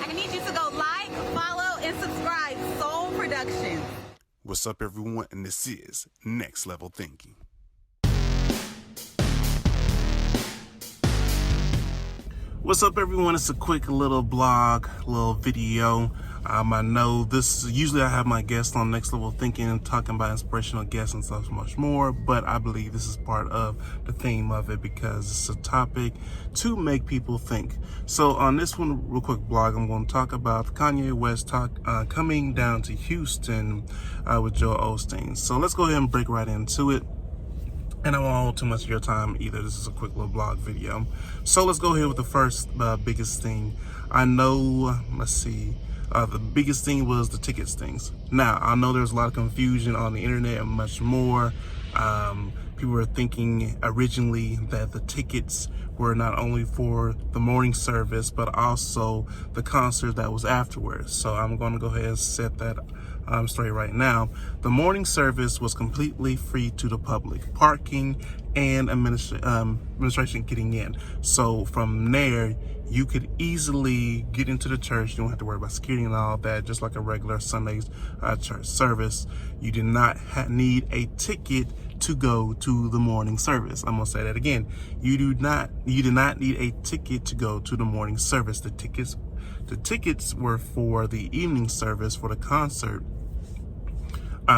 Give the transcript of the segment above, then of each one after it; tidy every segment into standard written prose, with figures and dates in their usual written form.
I need you to go like, follow, and subscribe. Soul Productions. What's up, everyone? And this is Next Level Thinking. What's up, everyone? It's a quick little blog, little video. I know this usually I have my guests on Next Level Thinking and talking about inspirational guests and so much more, but I believe this is part of the theme of it because it's a topic to make people think. So on this one, real quick blog, I'm going to talk about Kanye West coming down to Houston with Joel Osteen. So let's go ahead and break right into it. And I won't hold too much of your time either. This is a quick little blog video. So let's go ahead with the first biggest thing. I know, let's see, the biggest thing was the tickets things. Now, I know there's a lot of confusion on the internet and much more. People were thinking originally that the tickets were not only for the morning service, but also the concert that was afterwards. So I'm going to go ahead and set that straight right now. The morning service was completely free to the public, parking and administration getting in. So from there, you could easily get into the church. You don't have to worry about security and all that, just like a regular Sunday church service. You did not need a ticket to go to the morning service. I'm gonna say that again. You did not need a ticket to go to the morning service. The tickets were for the evening service for the concert,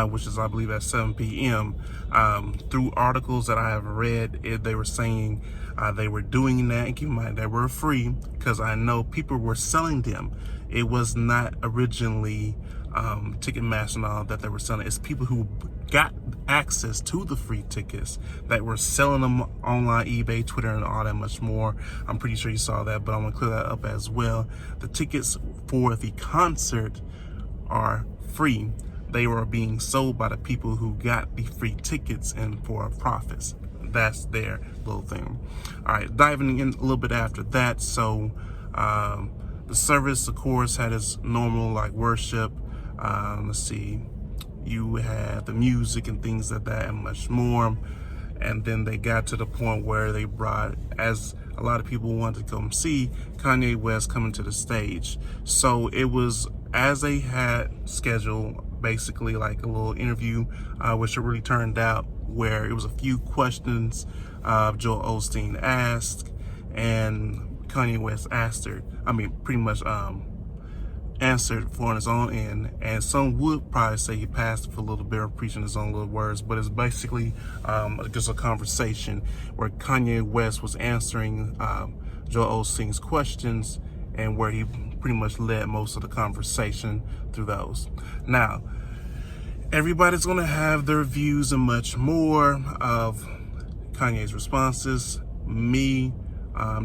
which is, I believe, at 7 p.m. Through articles that I have read, they were saying they were doing that, and keep in mind they were free, because I know people were selling them. It was not originally Ticketmaster and all that they were selling. It's people who got access to the free tickets that were selling them online, eBay, Twitter, and all that much more. I'm pretty sure you saw that, but I'm gonna clear that up as well. The tickets for the concert are free. They were being sold by the people who got the free tickets and for profits. That's their little thing. All right, diving in a little bit after that. So the service, of course, had its normal like worship. Let's see, you had the music and things like that and much more. And then they got to the point where they brought, as a lot of people wanted to come see, Kanye West coming to the stage. So it was as they had scheduled, basically like a little interview, which it really turned out, where it was a few questions Joel Osteen asked and Kanye West pretty much answered for on his own end. And some would probably say he passed for a little bit of preaching his own little words, but it's basically just a conversation where Kanye West was answering Joel Osteen's questions, and where he pretty much led most of the conversation through those. Now, everybody's gonna have their views and much more of Kanye's responses. Me,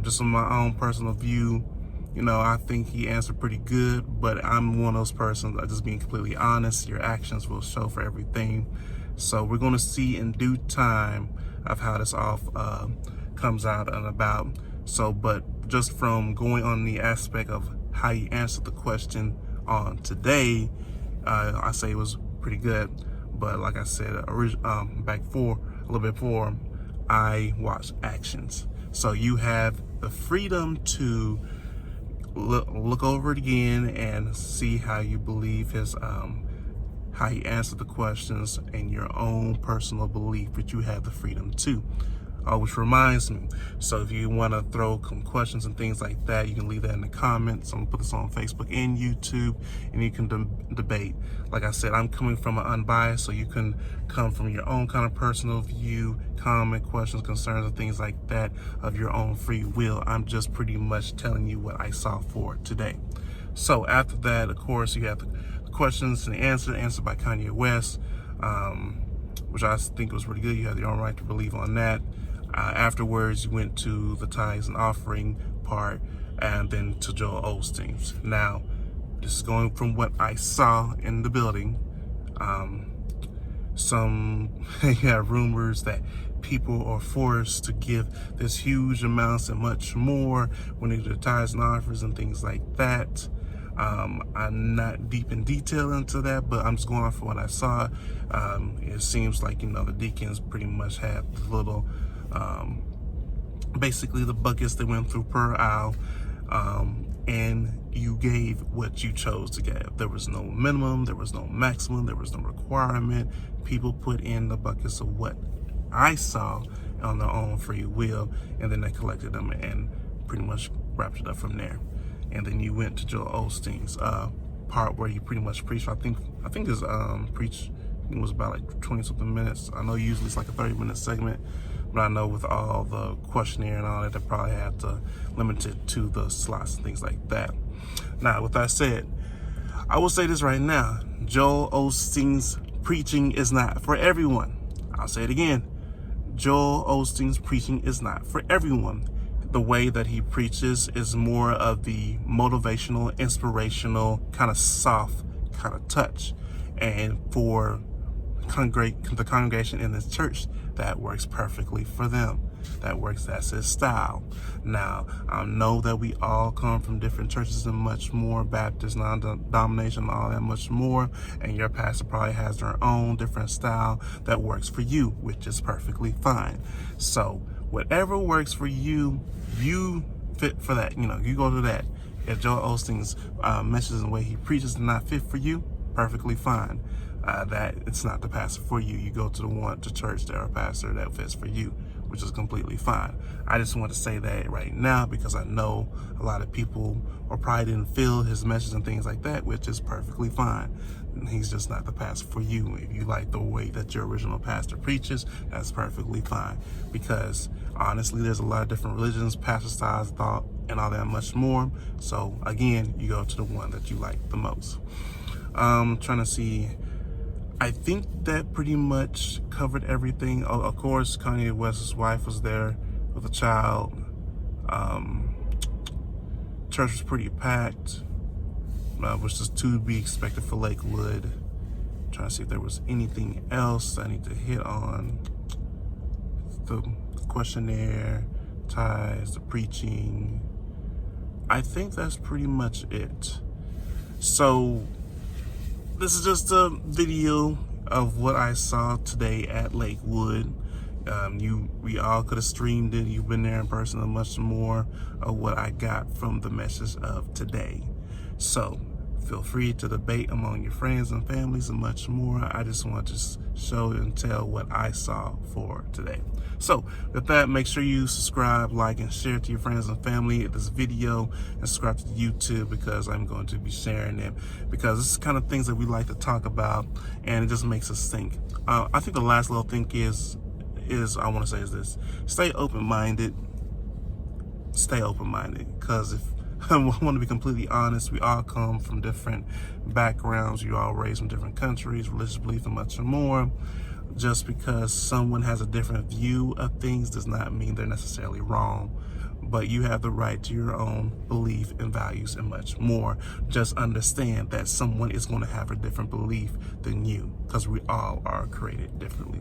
just on my own personal view, you know, I think he answered pretty good, but I'm one of those persons, just being completely honest, your actions will show for everything. So we're gonna see in due time of how this all comes out and about. So, but just from going on the aspect of how he answered the question on today, I say it was pretty good. But like I said, back a little bit before, I watch actions. So you have the freedom to look over it again and see how you believe his how he answered the questions and your own personal belief, but you have the freedom to. Which reminds me, so if you want to throw some questions and things like that, you can leave that in the comments. I'm gonna put this on Facebook and YouTube, and you can debate. Like I said, I'm coming from an unbiased, so you can come from your own kind of personal view, comment, questions, concerns, and things like that of your own free will. I'm just pretty much telling you what I saw for today. So after that, of course, you have the questions and the answer by Kanye West, which I think was really good. You have your own right to believe on that. Afterwards, you went to the tithes and offering part, and then to Joel Osteen's. Now, this is going from what I saw in the building. Some rumors that people are forced to give this huge amounts and much more when they do the tithes and offers and things like that. I'm not deep in detail into that, but I'm just going off of what I saw. It seems like, the deacons pretty much had the little, basically the buckets they went through per aisle, and you gave what you chose to give. There was no minimum, there was no maximum, there was no requirement. People put in the buckets of what I saw on their own free will, and then they collected them and pretty much wrapped it up from there. And then you went to Joel Osteen's part where he pretty much preached. I think his preach was about like 20 something minutes. I know usually it's like a 30-minute segment, but I know with all the questionnaire and all that, they probably had to limit it to the slots and things like that. Now, with that said, I will say this right now: Joel Osteen's preaching is not for everyone. I'll say it again: Joel Osteen's preaching is not for everyone. The way that he preaches is more of the motivational, inspirational, kind of soft kind of touch. And for the congregation in this church, that works perfectly for them. That's his style. Now, I know that we all come from different churches and much more, Baptist, non-denomination, all that much more, and your pastor probably has their own different style that works for you, which is perfectly fine. So whatever works for you, you fit for that. You go to that. If Joel Osteen's message and the way he preaches is not fit for you, perfectly fine. That it's not the pastor for you. You go to the church or pastor that fits for you, which is completely fine. I just want to say that right now because I know a lot of people or probably didn't feel his message and things like that, which is perfectly fine. He's just not the pastor for you. If you like the way that your original pastor preaches, that's perfectly fine. Because honestly, there's a lot of different religions, pastor styles, thought, and all that much more. So again, you go to the one that you like the most. Trying to see. I think that pretty much covered everything. Of course, Kanye West's wife was there with a child. Church was pretty packed, which is to be expected for Lakewood. Trying to see if there was anything else I need to hit on. The questionnaire, ties, the preaching. I think that's pretty much it. So this is just a video of what I saw today at Lakewood. We all could have streamed it. You've been there in person, and much more of what I got from the message of today. So feel free to debate among your friends and families and much more. I just want to show and tell what I saw for today. So with that, make sure you subscribe, like, and share to your friends and family this video, and subscribe to YouTube because I'm going to be sharing them, because this is the kind of things that we like to talk about, and it just makes us think. I think the last little thing is I want to say is this: stay open-minded. Stay open-minded, because if I want to be completely honest, we all come from different backgrounds. You all raised from different countries, religious belief, and much more. Just because someone has a different view of things does not mean they're necessarily wrong. But you have the right to your own belief and values and much more. Just understand that someone is going to have a different belief than you, because we all are created differently.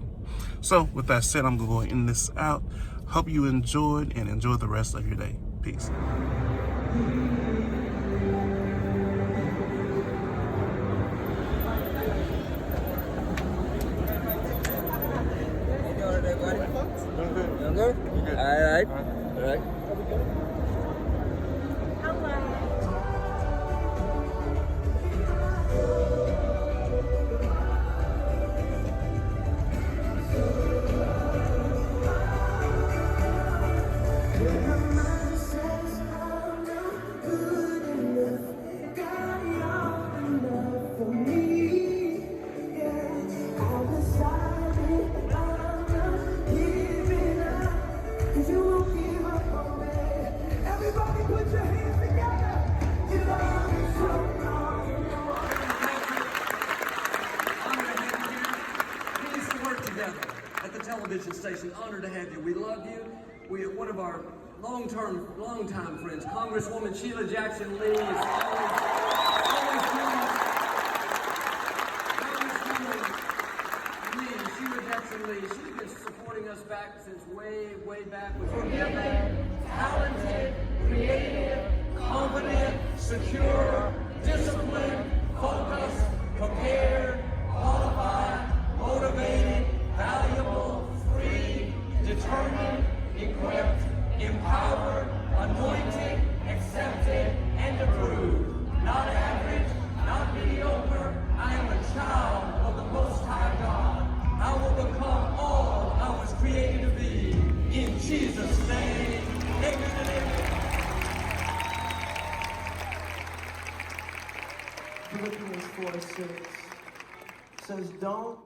So with that said, I'm going to go and end this out. Hope you enjoyed, and enjoy the rest of your day. Peace. Younger? All right. At the television station, honored to have you. We love you. We one of our long-time friends, Congresswoman Sheila Jackson Lee, is always Sheila Jackson Lee. She's been supporting us back since way back. Forgiving, talented, creative, confident, secure, disciplined, focused, prepared, qualified, motivated, valuable, free, determined, equipped, empowered, anointed, accepted, and approved. 4:6 says, don't